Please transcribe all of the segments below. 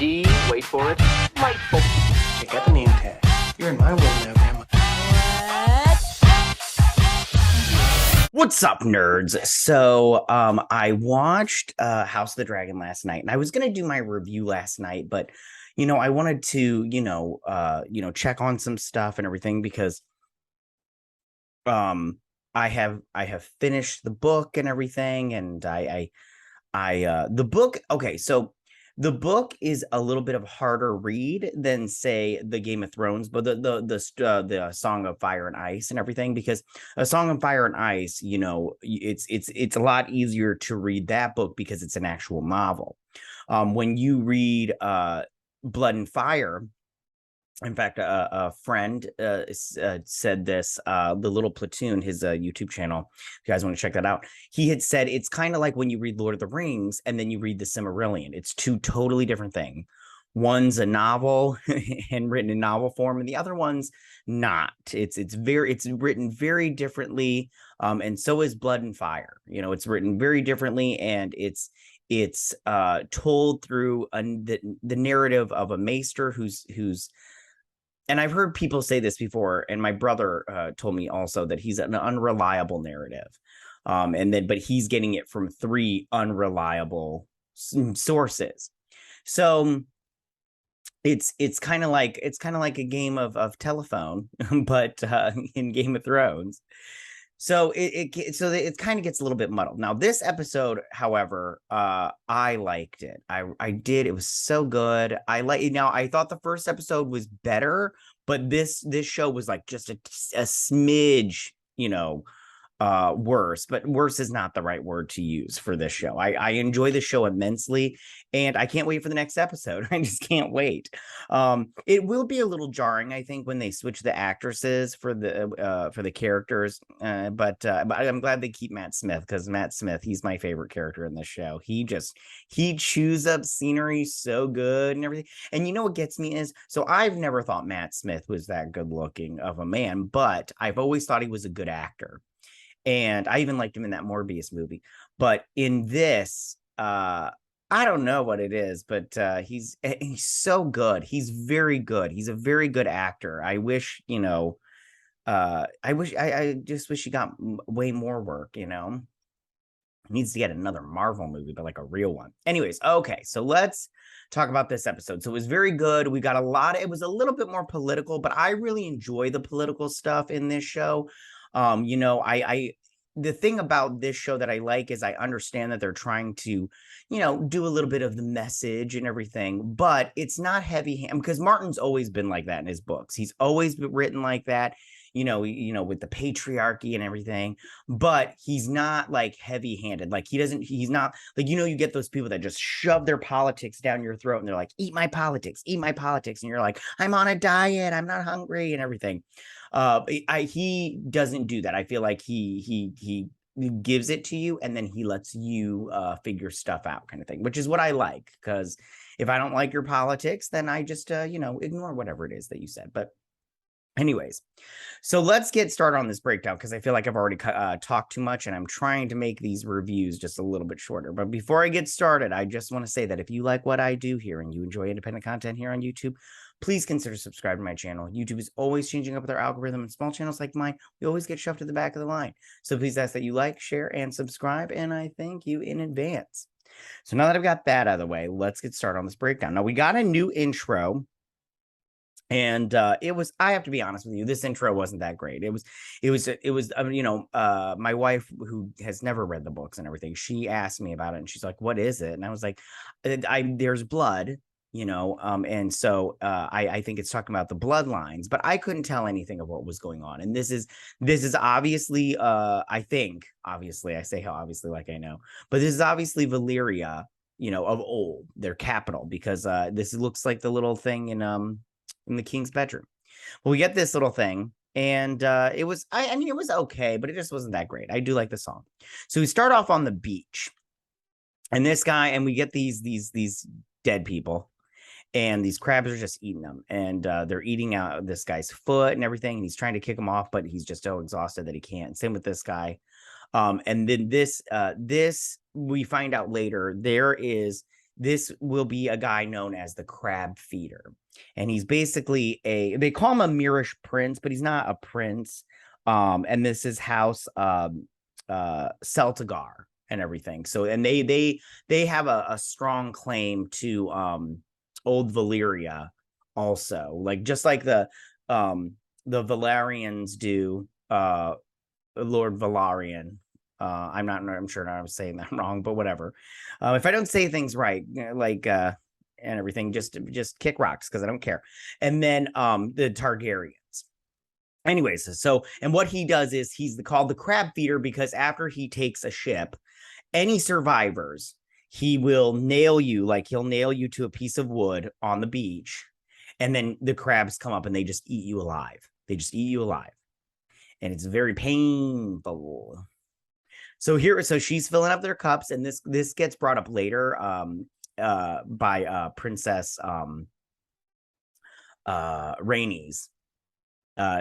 D, wait for it, delightful. Check out the name tag. You're in my world now, Grandma. What's up, nerds? So, I watched House of the Dragon last night, and I was gonna do my review last night, but I wanted to, check on some stuff and everything because I have finished the book and everything, and the book. Okay, so the book is a little bit of a harder read than, say, the Game of Thrones, but the Song of Fire and Ice and everything, because a Song of Fire and Ice, it's a lot easier to read that book because it's an actual novel. When you read Blood and Fire, in fact, a friend said this, The Little Platoon, his YouTube channel, if you guys want to check that out, he had said it's kind of like when you read Lord of the Rings and then you read the Silmarillion. It's two totally different things. One's a novel and written in novel form, and the other one's not. It's written very differently, and so is Blood and Fire. It's written very differently, and it's told through the narrative of a maester who's and I've heard people say this before, and my brother told me also that he's an unreliable narrative, but he's getting it from three unreliable sources. So it's kind of like a game of telephone, but in Game of Thrones. So it kind of gets a little bit muddled. Now, this episode, however, I liked it. I did. It was so good. I thought the first episode was better, but this show was like just a smidge, worse, but worse is not the right word to use for this show. I enjoy the show immensely, and I can't wait for the next episode. I just can't wait. It will be a little jarring, I think, when they switch the actresses for the characters, but I'm glad they keep Matt Smith, because Matt Smith, he's my favorite character in this show. He chews up scenery so good and everything. And what gets me is, so I've never thought Matt Smith was that good looking of a man, but I've always thought he was a good actor. And I even liked him in that Morbius movie. But in this, I don't know what it is, but he's so good. He's very good. He's a very good actor. I wish, I just wish he got way more work, He needs to get another Marvel movie, but like a real one. Anyways, okay, so let's talk about this episode. So it was very good. We got it was a little bit more political, but I really enjoy the political stuff in this show. The thing about this show that I like is I understand that they're trying to, do a little bit of the message and everything, but it's not heavy-handed, because Martin's always been like that in his books. He's always been written like that, with the patriarchy and everything, but he's not like heavy-handed. Like he's not like, you get those people that just shove their politics down your throat and they're like, eat my politics. And you're like, I'm on a diet, I'm not hungry and everything. He doesn't do that. I feel like he gives it to you and then he lets you figure stuff out, kind of thing, which is what I like, because if I don't like your politics, then I just ignore whatever it is that you said. But anyways, so let's get started on this breakdown, because I feel like I've already talked too much, and I'm trying to make these reviews just a little bit shorter. But before I get started, I just want to say that if you like what I do here and you enjoy independent content here on YouTube, please consider subscribing to my channel. YouTube is always changing up their algorithm, and small channels like mine, we always get shoved to the back of the line. So please ask that you like, share, and subscribe, and I thank you in advance. So now that I've got that out of the way, let's get started on this breakdown. Now, we got a new intro. And I have to be honest with you, this intro wasn't that great. It was my wife, who has never read the books and everything, she asked me about it, and she's like, what is it? And I was like, there's blood, and so I think it's talking about the bloodlines, but I couldn't tell anything of what was going on. And this is obviously, I think, obviously, I say how obviously, like I know, but this is obviously Valyria, of old, their capital, because this looks like the little thing in the king's bedroom. Well, we get this little thing, and it was it was okay, but it just wasn't that great. I do like the song. So we start off on the beach, and this guy, and we get these dead people, and these crabs are just eating them, and they're eating out this guy's foot and everything, and he's trying to kick him off, but he's just so exhausted that he can't. Same with this guy. And then this we find out later, there is this will be a guy known as the Crab Feeder. And he's basically they call him a Mirish prince, but he's not a prince. And this is House Celtigar and everything. So, and they have a strong claim to Old Valyria also, like just like the Valerians do, Lord Valerian. I'm sure I'm saying that wrong, but whatever. If I don't say things right, like and everything, just kick rocks because I don't care. And then the Targaryens. Anyways, so and what he does is he's called the Crab Feeder because after he takes a ship, any survivors, he will nail you, like he'll nail you to a piece of wood on the beach, and then the crabs come up and they just eat you alive. They just eat you alive, and it's very painful. So she's filling up their cups, and this gets brought up later by Princess Rhaenys.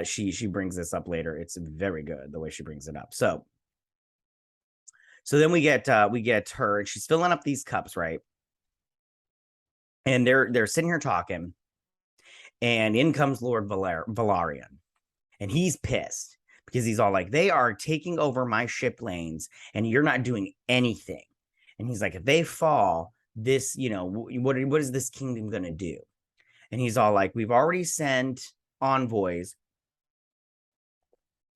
She brings this up later. It's very good the way she brings it up. So then we get her, and she's filling up these cups, right? And they're sitting here talking, and in comes Lord Velaryon, and he's pissed because he's all like, they are taking over my ship lanes, and you're not doing anything. And he's like, if they fall, this, what is this kingdom gonna do? And he's all like, we've already sent envoys,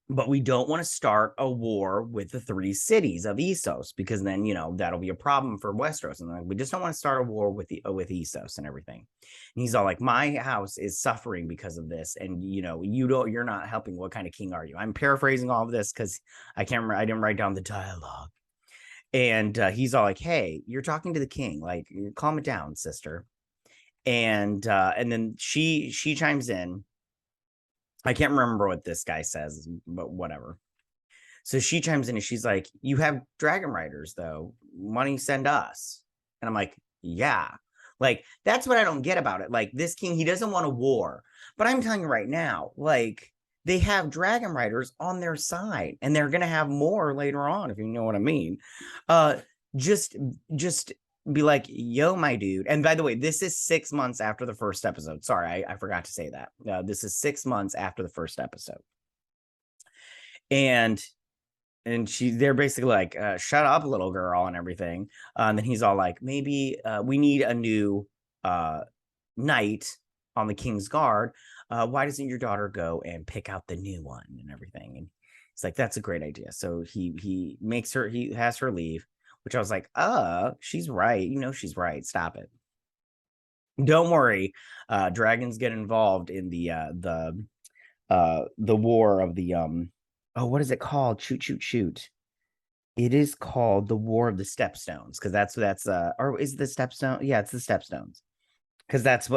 but we don't want to start a war with the 3 cities of Essos, because then, that'll be a problem for Westeros. And like, we just don't want to start a war with Essos and everything. And he's all like, my house is suffering because of this. And, you're not helping. What kind of king are you? I'm paraphrasing all of this because I can't remember. I didn't write down the dialogue. And he's all like, hey, you're talking to the king. Like, calm it down, sister. And then she chimes in. I can't remember what this guy says, but whatever. So she chimes in and she's like, you have dragon riders, though. Why don't you send us? And I'm like, yeah. Like, that's what I don't get about it. Like, this king, he doesn't want a war. But I'm telling you right now, like, they have dragon riders on their side, and they're going to have more later on, if you know what I mean. Just be like, yo, my dude. And by the way, this is 6 months after the first episode. Sorry, I forgot to say that. This is 6 months after the first episode. And they're basically like, shut up, little girl, and everything. And then he's all like, maybe we need a new knight on the King's Guard. Why doesn't your daughter go and pick out the new one and everything? And it's like, that's a great idea. So he has her leave. Which I was like, she's right. She's right. Stop it. Don't worry. Dragons get involved in the war of the what is it called? Shoot. It is called the War of the Stepstones, because that's or is the Stepstone? Yeah, it's the Stepstones. Because that's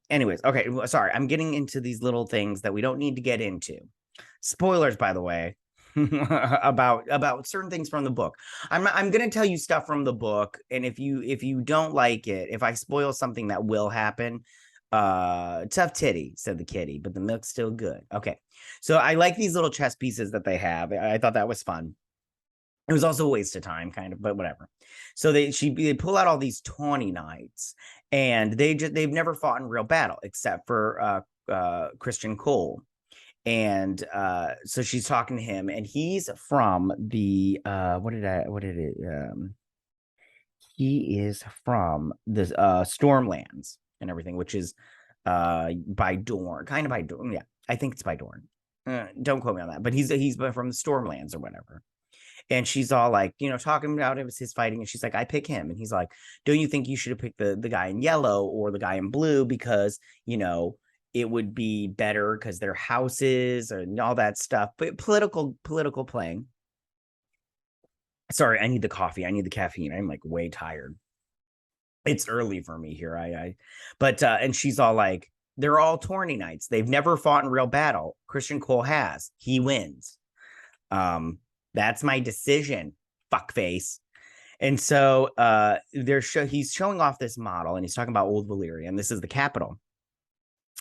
anyways, okay. Sorry, I'm getting into these little things that we don't need to get into. Spoilers, by the way. about certain things from the book. I'm gonna tell you stuff from the book, and if you don't like it, if I spoil something that will happen, tough titty, said the kitty, but the milk's still good. Okay, so I like these little chess pieces that they have. I thought that was fun. It was also a waste of time, kind of, but whatever. So they pull out all these tawny knights, and they've never fought in real battle except for Christian Cole. And so she's talking to him, and he's from the he is from the Stormlands and everything, which is by Dorne, kind of by Dorne. Yeah, I think it's by Dorne. Don't quote me on that, but he's from the Stormlands or whatever. And she's all like, talking about it was his fighting, and she's like, I pick him. And he's like, don't you think you should have picked the guy in yellow or the guy in blue, because it would be better because their houses and all that stuff, but political playing. Sorry, I need the coffee. I need the caffeine. I'm like way tired. It's early for me here. But and she's all like, they're all tourney knights. They've never fought in real battle. Christian Cole has. He wins. That's my decision. Fuckface. And so he's showing off this model, and he's talking about Old Valyria, and this is the capital.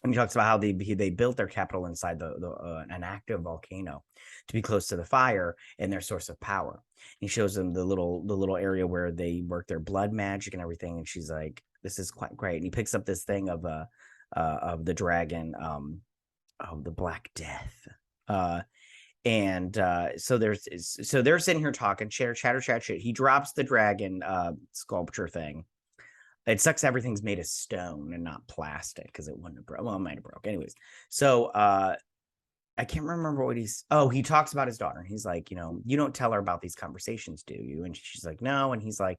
And he talks about how they built their capital inside an active volcano to be close to the fire and their source of power. He shows them the little area where they work their blood magic and everything. And she's like, "This is quite great." And he picks up this thing of the dragon, of the Black Death. So they're sitting here talking, chatter, shit. He drops the dragon sculpture thing. It sucks everything's made of stone and not plastic, because it wouldn't have broke. Well, it might have broke. Anyways, so I can't remember what he talks about his daughter. And he's like, you don't tell her about these conversations, do you? And she's like, no. And he's like,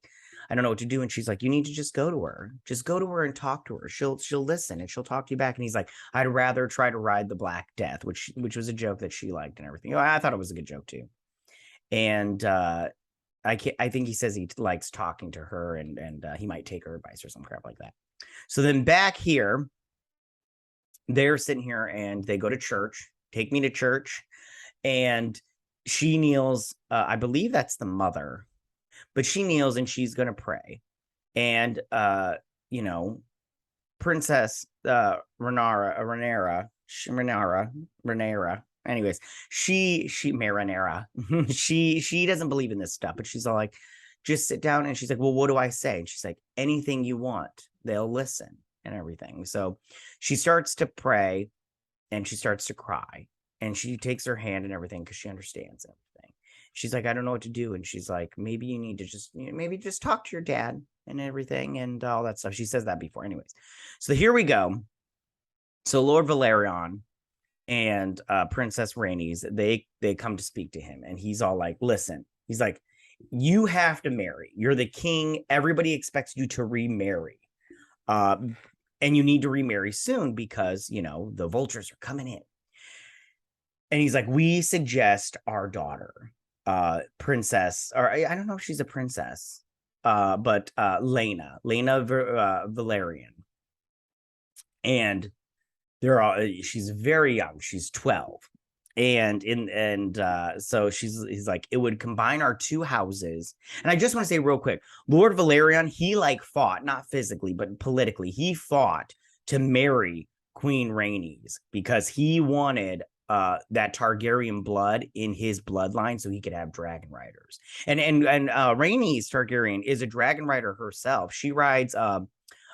I don't know what to do. And she's like, you need to just go to her. Just go to her and talk to her. She'll listen and she'll talk to you back. And he's like, I'd rather try to ride the Black Death, which was a joke that she liked and everything. I thought it was a good joke too. And I think he says he likes talking to her, and he might take her advice or some crap like that. So then back here, they're sitting here and they go to church. Take me to church. And she kneels. I believe that's the mother, but she kneels and she's going to pray. And, Princess Renera. Anyways, she Marinara, she doesn't believe in this stuff, but she's all like, just sit down. And she's like, well, what do I say? And she's like, anything you want, they'll listen and everything. So she starts to pray and she starts to cry, and she takes her hand and everything because she understands everything. She's like, I don't know what to do. And she's like, maybe you need to just talk to your dad and everything and all that stuff. She says that before. Anyways, so here we go. So Lord Valerian and Princess Rhaenys, they come to speak to him, and he's all like, listen, he's like, you have to marry. You're the king. Everybody expects you to remarry. And you need to remarry soon because, the vultures are coming in. And he's like, we suggest our daughter, Princess, or I don't know if she's a princess, but Lena Valerian. And she's very young. She's 12. So he's like, it would combine our two houses. And I just want to say real quick, Lord Valerian, he fought, not physically, but politically. He fought to marry Queen Rhaenys because he wanted that Targaryen blood in his bloodline so he could have dragon riders. And Rhaenys Targaryen is a dragon rider herself. She rides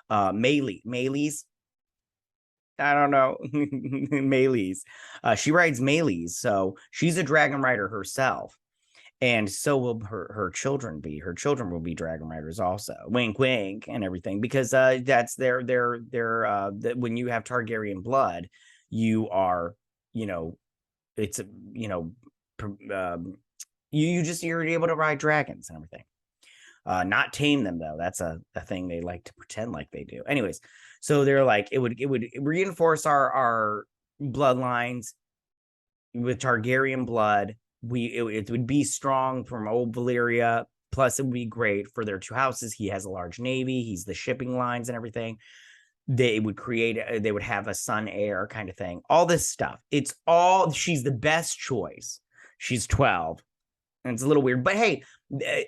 Meleys. I don't know. Meleys. She rides Meleys, so she's a dragon rider herself. And so will her children be. Her children will be dragon riders also. Wink, wink, and everything. Because that's their when you have Targaryen blood, you are, it's you're able to ride dragons and everything. Not tame them though. That's a thing they like to pretend like they do. Anyways, so they're like, it would reinforce our bloodlines with Targaryen blood. It would be strong from old Valyria. Plus, it would be great for their two houses. He has a large navy. He's the shipping lines and everything. They would have a son heir kind of thing. All this stuff. She's the best choice. She's 12. And it's a little weird, but hey,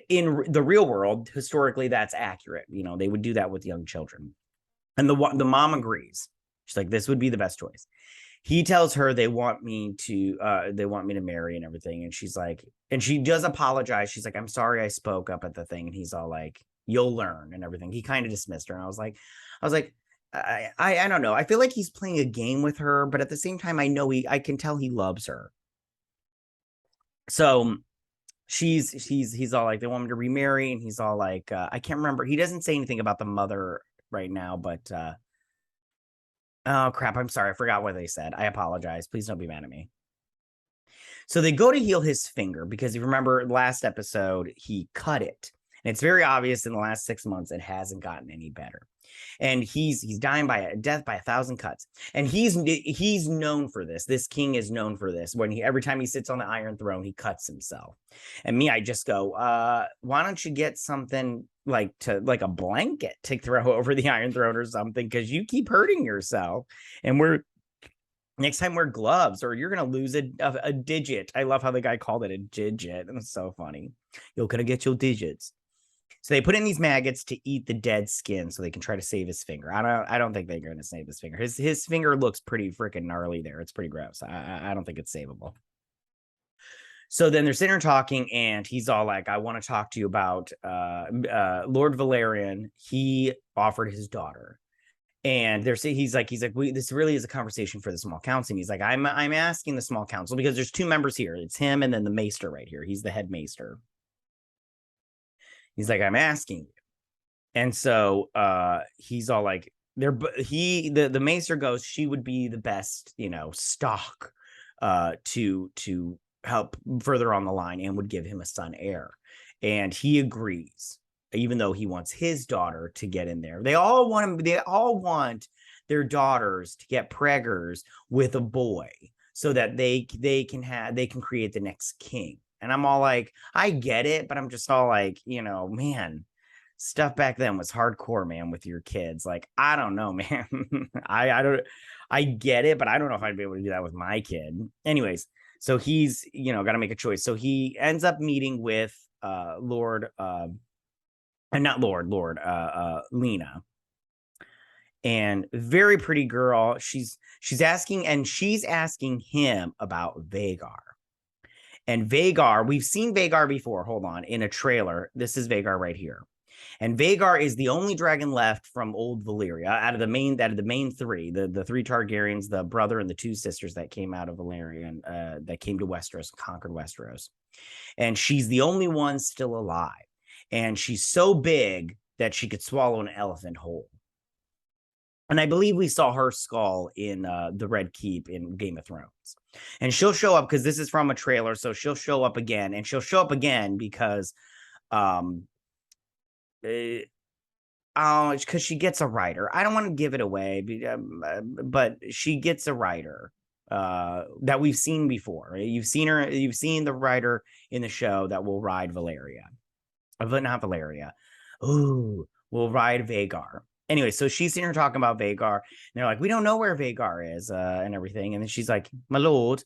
in the real world, historically, that's accurate. They would do that with young children. And the mom agrees. She's like, this would be the best choice. He tells her they want me to marry and everything. And she's like, and she does apologize. She's like, I'm sorry I spoke up at the thing. And he's all like, you'll learn and everything. He kind of dismissed her. And I was like, I don't know. I feel like he's playing a game with her, but at the same time, I can tell he loves her. So he's all like, they want me to remarry, and he's all like, I can't remember. He doesn't say anything about the mother right now, but oh crap, I'm sorry, I forgot what they said. I apologize. Please don't be mad at me. So they go to heal his finger because you remember last episode he cut it, and it's very obvious in the last 6 months it hasn't gotten any better. And he's dying by a death by 1,000 cuts. And he's known for this. This king is known for this. Every time he sits on the Iron Throne, he cuts himself. And I just go, why don't you get something like a blanket to throw over the Iron Throne or something? Because you keep hurting yourself. And next time wear gloves or you're gonna lose a digit. I love how the guy called it a digit. It was so funny. You're gonna get your digits. So they put in these maggots to eat the dead skin so they can try to save his finger. I don't think they're going to save his finger. His finger looks pretty freaking gnarly there. It's pretty gross. I don't think it's savable. So then they're sitting there talking, and he's all like, I want to talk to you about Lord Valerian. He offered his daughter. And he's like, this really is a conversation for the small council. And he's like, I'm asking the small council because there's two members here. It's him and then the maester right here. He's the head maester. He's like, I'm asking you. And so he's all like, the maester goes, she would be the best, stock to help further on the line and would give him a son heir. And he agrees, even though he wants his daughter to get in there. They all want their daughters to get preggers with a boy so that they can create the next king. And I'm all like, I get it, but I'm just all like, man, stuff back then was hardcore, man, with your kids. Like, I don't know, man. I get it, but I don't know if I'd be able to do that with my kid. Anyways, so he's, got to make a choice. So he ends up meeting with Lord Lena. And very pretty girl. She's asking him about Veigar. And Veigar, we've seen Veigar before. Hold on, in a trailer. This is Veigar right here. And Veigar is the only dragon left from old Valyria out of the main three, the three Targaryens, the brother and the two sisters that came out of Valyria, that came to Westeros, conquered Westeros. And she's the only one still alive. And she's so big that she could swallow an elephant whole. And I believe we saw her skull in the Red Keep in Game of Thrones. And she'll show up because this is from a trailer. So she'll show up again. And she'll show up again because she gets a writer. I don't want to give it away, but she gets a writer that we've seen before. You've seen the writer in the show that will ride Valeria. Not Valeria. Ooh, will ride Veigar. Anyway, so she's sitting here talking about Veigar, and they're like, we don't know where Veigar is and everything. And then she's like, my lord,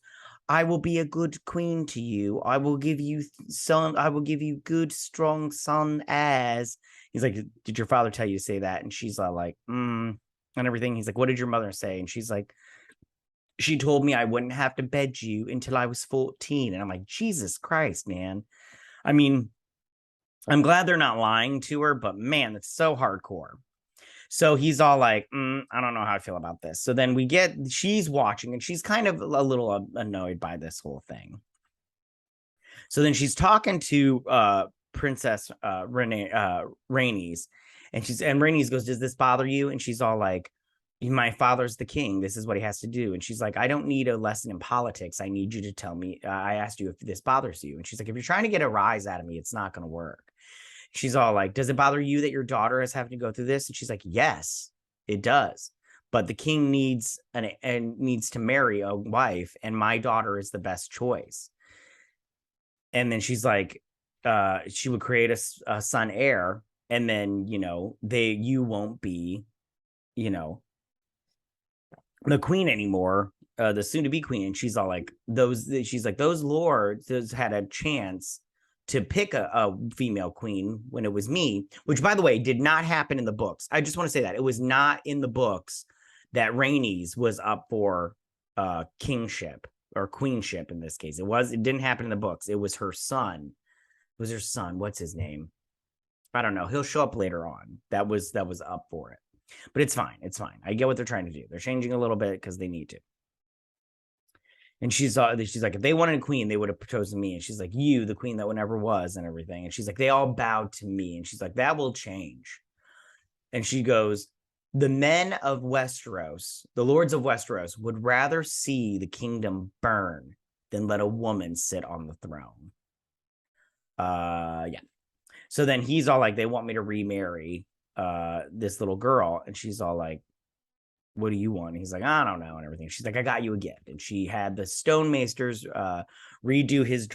I will be a good queen to you. I will give you good, strong son heirs. He's like, did your father tell you to say that? And she's like, and everything. He's like, what did your mother say? And she's like, she told me I wouldn't have to bed you until I was 14. And I'm like, Jesus Christ, man. I mean, I'm glad they're not lying to her, but man, that's so hardcore. So he's all like, I don't know how I feel about this. So then she's watching and she's kind of a little annoyed by this whole thing. So then she's talking to Princess Rhaenys, and Rhaenys goes, does this bother you? And she's all like, my father's the king. This is what he has to do. And she's like, I don't need a lesson in politics. I need you to tell me. I asked you if this bothers you. And she's like, if you're trying to get a rise out of me, it's not going to work. She's all like, does it bother you that your daughter is having to go through this? And she's like, yes, it does. But the king needs to marry a wife, and my daughter is the best choice. And then she's like, she would create a son heir, and then, you won't be, the queen anymore, the soon-to-be queen. And she's all like, those lords had a chance to pick a female queen when it was me, which, by the way, did not happen in the books. I just want to say that it was not in the books that Rhaenys was up for kingship or queenship in this case. It didn't happen in the books. It was her son. What's his name? I don't know. He'll show up later on. That was up for it. But it's fine. It's fine. I get what they're trying to do. They're changing a little bit because they need to. And she's like, if they wanted a queen, they would have chosen me. And she's like, you, the queen that never was, and everything. And she's like, they all bowed to me. And she's like, that will change. And she goes, the men of Westeros, the lords of Westeros, would rather see the kingdom burn than let a woman sit on the throne. Yeah. So then he's all like, they want me to remarry this little girl. And she's all like, what do you want? And he's like, I don't know, and everything. She's like, I got you a gift. And she had the Stone Maesters redo his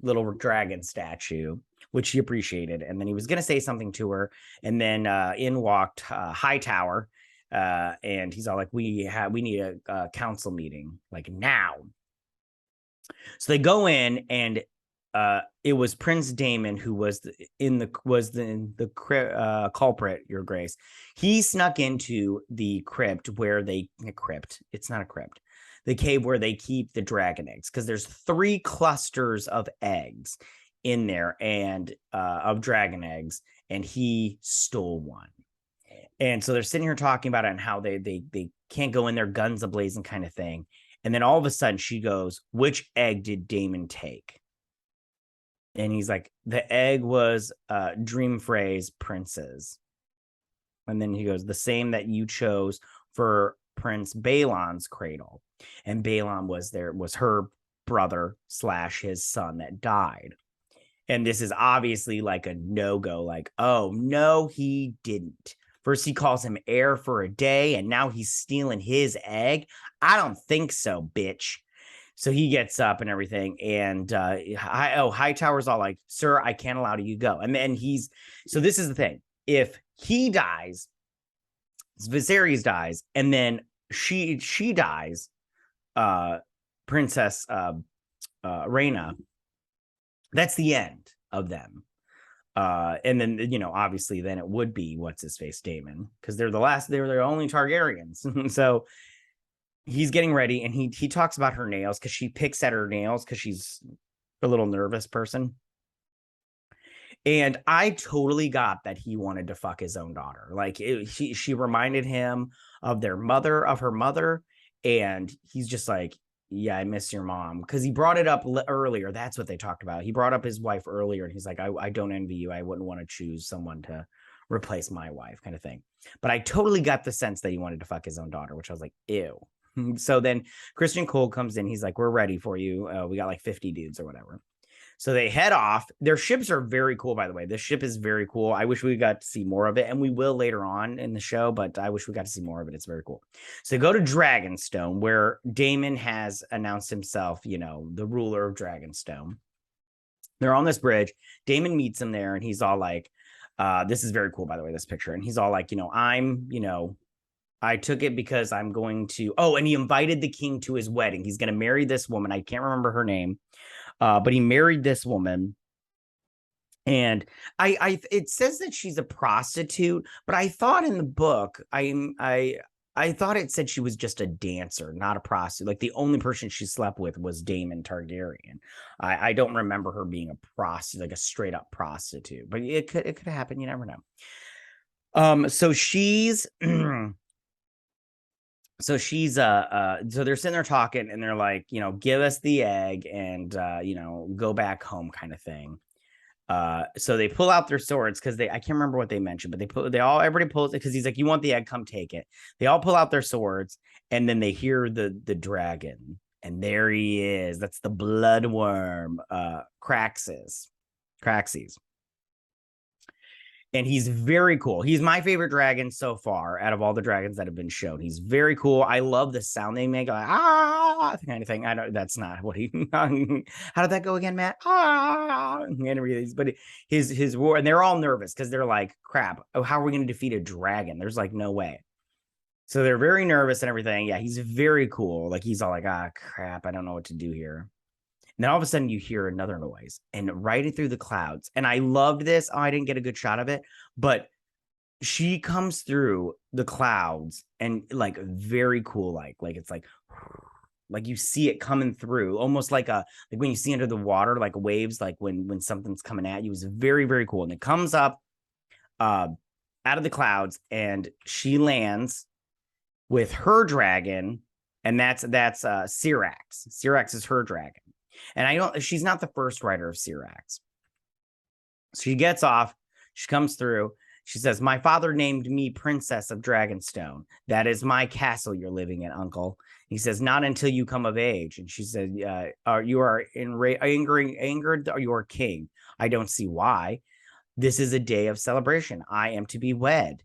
little dragon statue, which he appreciated. And then he was going to say something to her. And then in walked Hightower. And he's all like, we need a council meeting, like now. So they go in, and it was Prince Damon who was the culprit, Your Grace. He snuck into the crypt where it's not a crypt, the cave where they keep the dragon eggs, because there's 3 clusters of eggs in there, and of dragon eggs, and he stole one. And so they're sitting here talking about it and how they can't go in there guns ablazing kind of thing. And then all of a sudden she goes, "Which egg did Damon take?" And he's like, "The egg was Dream Phrase Prince's." And then he goes, "The same that you chose for Prince Balon's cradle." And Balon was her brother / his son that died. And this is obviously like a no-go, like, oh, no, he didn't. First, he calls him heir for a day, and now he's stealing his egg. I don't think so, bitch. So he gets up and everything, and Hightower's all like, "Sir, I can't allow you to go." And then so this is the thing. If he dies, Viserys dies, and then she dies, Princess Rhaena, that's the end of them. And then, obviously then it would be what's his face, Daemon, because they were the only Targaryens. So he's getting ready, and he talks about her nails, because she picks at her nails because she's a little nervous person. And I totally got that he wanted to fuck his own daughter. Like she reminded him of her mother, and he's just like, "Yeah, I miss your mom," because he brought it up earlier. That's what they talked about. He brought up his wife earlier, and he's like, I don't envy you. I wouldn't want to choose someone to replace my wife," kind of thing. But I totally got the sense that he wanted to fuck his own daughter, which I was like, ew. So then Christian Cole comes in. He's like, "We're ready for you. We got like 50 dudes or whatever." So they head off. Their ships are very cool, by the way. This ship is very cool. I wish we got to see more of it, and we will later on in the show, but I wish we got to see more of it. It's very cool. So they go to Dragonstone, where Daemon has announced himself, the ruler of Dragonstone. They're on this bridge. Daemon meets him there, and he's all like, this is very cool, by the way, this picture. And he's all like, I took it because I'm going to, and he invited the king to his wedding. He's going to marry this woman. I can't remember her name. But he married this woman, and it says that she's a prostitute, but I thought in the book, I thought it said she was just a dancer, not a prostitute. Like the only person she slept with was Daemon Targaryen. I don't remember her being a prostitute, like a straight up prostitute, but it could happen. You never know. So she's so they're sitting there talking, and they're like, "Give us the egg and go back home," kind of thing. So they pull out their swords, because I can't remember what they mentioned, but everybody pulls it, because he's like, "You want the egg, come take it." They all pull out their swords, and then they hear the dragon, and there he is. That's the bloodworm, Craxus. And he's very cool. He's my favorite dragon so far out of all the dragons that have been shown. He's very cool. I love the sound they make, like, kind of thing. I know that's not what he. How did that go again, Matt? But his roar, and they're all nervous because they're like, "Crap! Oh, how are we going to defeat a dragon? There's like no way." So they're very nervous and everything. Yeah, he's very cool. Like he's all like, "Crap! I don't know what to do here." And then all of a sudden you hear another noise, and right through the clouds. And I loved this. I didn't get a good shot of it, but she comes through the clouds, and like very cool. Like it's like you see it coming through, almost like when you see under the water, like waves, like when something's coming at you. It's very, very cool. And it comes up out of the clouds, and she lands with her dragon. And that's Syrax. Syrax is her dragon. And she's not the first writer of Syrax. She gets off, she comes through, she says, "My father named me Princess of Dragonstone. That is my castle you're living in, uncle." He says, "Not until you come of age." And she said, "You are angered, or you are king. I don't see why. This is a day of celebration. I am to be wed.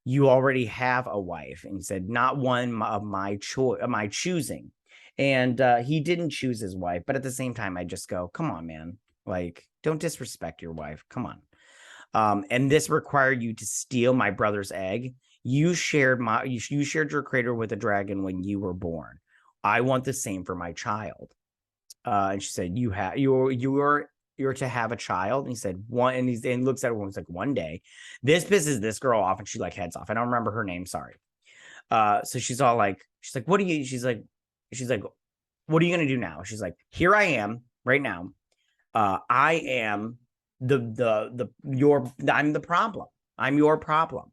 You already have a wife." And he said, "Not one of my choosing." And he didn't choose his wife, but at the same time, I just go, come on, man. Like, don't disrespect your wife. Come on. And this required you to steal my brother's egg. You shared your crater with a dragon when you were born. I want the same for my child. And she said, you are you're to have a child? And he said, one, and he looks at her and he's like, one day. This pisses this girl off, and she like heads off. I don't remember her name, sorry. So she's like, what are you, she's like, what are you gonna do now? She's like, here I am right now. I am I'm the problem. I'm your problem.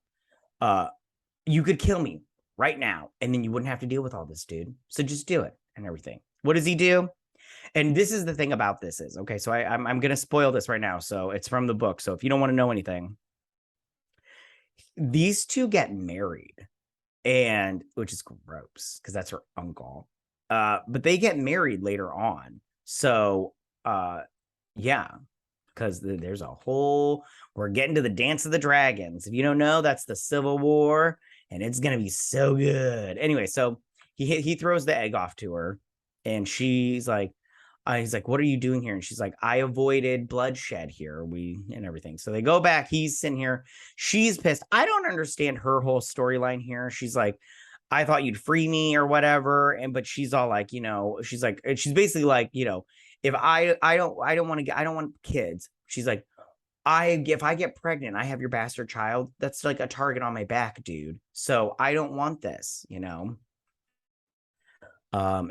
You could kill me right now, and then you wouldn't have to deal with all this, dude. So just do it and everything. What does he do? And this is the thing about this is, okay, so I'm going to spoil this right now. So it's from the book. So if you don't want to know anything, these two get married, and which is gross because that's her uncle. But they get married later on. So yeah, because there's a whole, we're getting to the Dance of the Dragons. If you don't know, that's the Civil War, and it's gonna be so good. Anyway, so he throws the egg off to her, and she's like, he's like, what are you doing here? And she's like, I avoided bloodshed here, and everything. So they go back, he's sitting here, she's pissed. I don't understand her whole storyline here. She's like, I thought you'd free me or whatever. But she's all like, she's like, she's basically like, if I don't want kids. She's like, if I get pregnant, I have your bastard child. That's like a target on my back, dude. So I don't want this, and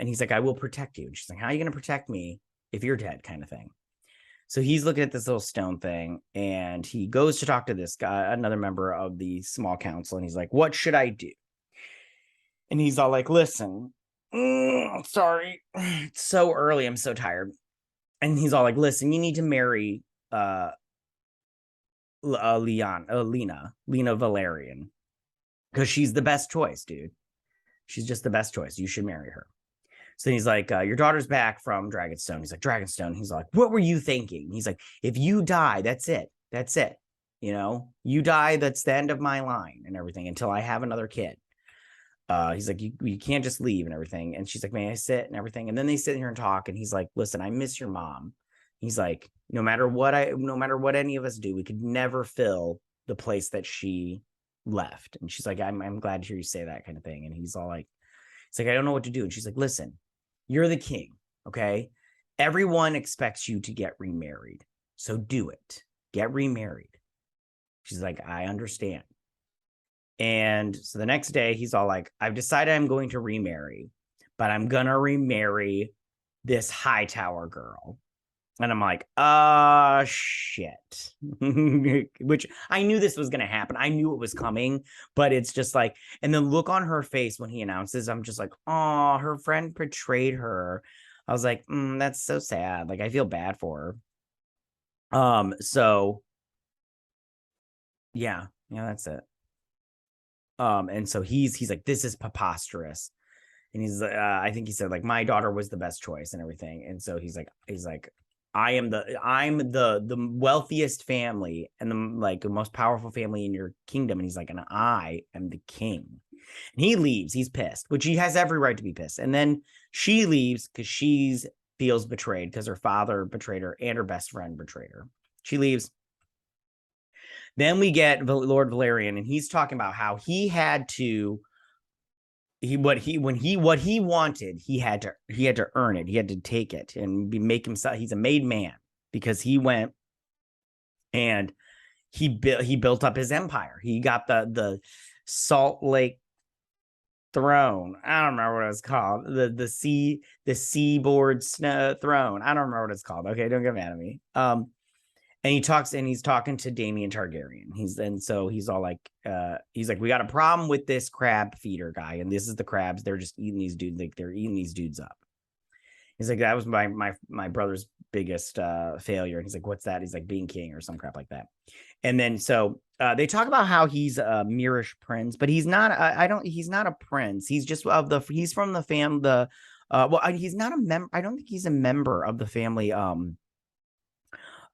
he's like, I will protect you. And she's like, how are you going to protect me if you're dead, kind of thing. So he's looking at this little stone thing, and he goes to talk to this guy, another member of the small council. And he's like, what should I do? And he's all like, listen, sorry, it's so early. I'm so tired. And he's all like, listen, you need to marry Lena Valerian, because she's the best choice, dude. She's just the best choice. You should marry her. So he's like, your daughter's back from Dragonstone. He's like, Dragonstone. He's like, what were you thinking? He's like, if you die, that's it. That's it. You die, that's the end of my line and everything until I have another kid. He's like, you can't just leave and everything. And she's like, may I sit and everything? And then they sit here and talk. And he's like, listen, I miss your mom. He's like, no matter what any of us do, we could never fill the place that she left. And she's like, I'm glad to hear you say that, kind of thing. And he's all like, I don't know what to do. And she's like, listen, you're the king. Okay. Everyone expects you to get remarried. So do it. Get remarried. She's like, I understand. And so the next day he's all like, I've decided I'm going to remarry, but I'm going to remarry this Hightower girl. And I'm like, shit. Which I knew this was going to happen. I knew it was coming, but it's just like, and the look on her face when he announces, I'm just like, oh, her friend betrayed her. I was like, that's so sad. Like, I feel bad for her. So yeah, that's it. And so he's like, this is preposterous. And he's I think he said, like, my daughter was the best choice and everything. And so he's like, I'm the wealthiest family and the most powerful family in your kingdom. And he's like, and I am the king. And he leaves. He's pissed, which he has every right to be pissed. And then she leaves because she feels betrayed because her father betrayed her and her best friend betrayed her. She leaves. Then we get Lord Valerian, and he's talking about how he had to, what he wanted, he had to earn it. He had to take it and make himself. He's a made man because he went and he built up his empire. He got the Salt Lake throne. I don't remember what it's called. The seaboard throne. I don't remember what it's called. Okay, don't get mad at me. And he's talking to Daemon Targaryen. He's all like, he's like, we got a problem with this crab feeder guy. And this is the crabs. They're just eating these dudes. Like, they're eating these dudes up. He's like, that was my brother's biggest failure. And he's like, what's that? He's like, being king or some crap like that. And then, so they talk about how he's a Mirish prince, but he's not, he's not a prince. He's just he's from the he's not a member. I don't think he's a member of the family.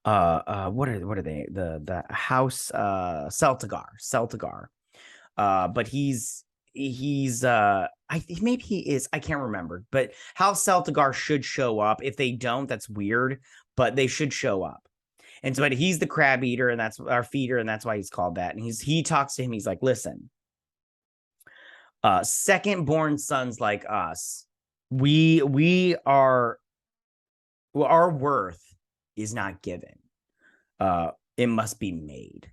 What are they, the house Celtigar, but he's I think maybe he is, I can't remember, but House Celtigar should show up. If they don't, that's weird, but they should show up. And so, but he's the crab eater, and that's our feeder, and that's why he's called that. And he talks to him, he's like, listen, second born sons like us, we are, our worth is not given. It must be made.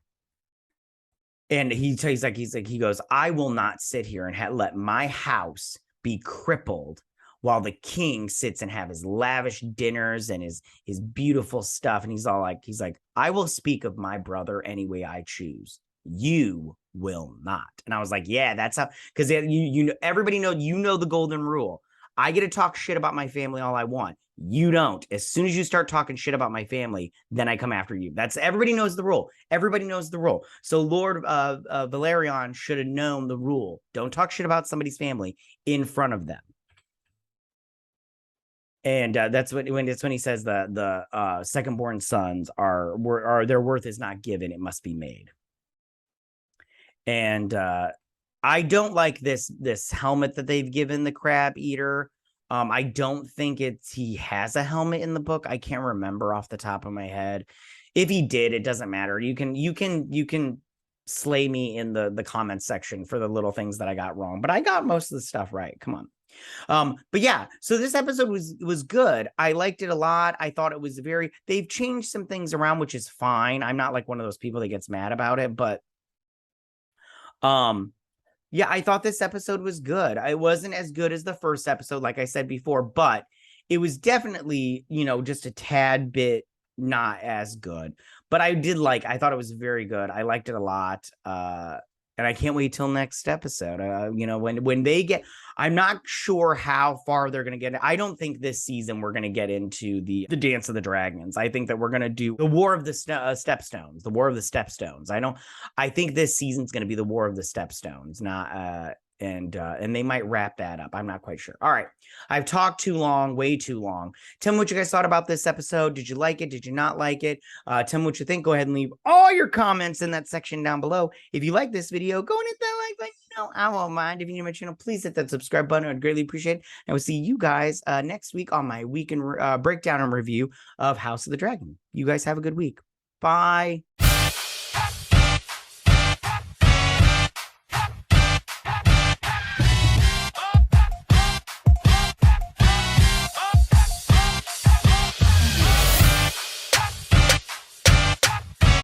And he goes, I will not sit here and let my house be crippled while the king sits and have his lavish dinners and his beautiful stuff. And he's like, I will speak of my brother any way I choose. You will not. And I was like, yeah, that's how, because everybody knows, the golden rule. I get to talk shit about my family all I want. You don't. As soon as you start talking shit about my family, then I come after you. Everybody knows the rule. Everybody knows the rule. So Lord Valerian should have known the rule. Don't talk shit about somebody's family in front of them. And that's when he says the second-born sons are their worth is not given; it must be made. And I don't like this helmet that they've given the crab eater. I don't think he has a helmet in the book. I can't remember off the top of my head. If he did, it doesn't matter. You can slay me in the comments section for the little things that I got wrong, but I got most of the stuff right. Come on. But yeah, so this episode was good. I liked it a lot. I thought it was they've changed some things around, which is fine. I'm not like one of those people that gets mad about it, but yeah, I thought this episode was good. It wasn't as good as the first episode, like I said before, but it was definitely, just a tad bit not as good. But I thought it was very good. I liked it a lot. And I can't wait till next episode. When they get, I'm not sure how far they're going to get. I don't think this season we're going to get into the Dance of the Dragons. I think that we're going to do the War of the Stepstones, the War of the Stepstones. I think this season's going to be the War of the Stepstones, not, and they might wrap that up. I'm not quite sure. All right. I've talked too long, way too long. Tell me what you guys thought about this episode. Did you like it? Did you not like it? Tell me what you think. Go ahead and leave all your comments in that section down below. If you like this video, go and hit that like button. I won't mind. If you're new to my channel, please hit that subscribe button. I'd greatly appreciate it. And we'll see you guys next week on my weekend breakdown and review of House of the Dragon. You guys have a good week. Bye.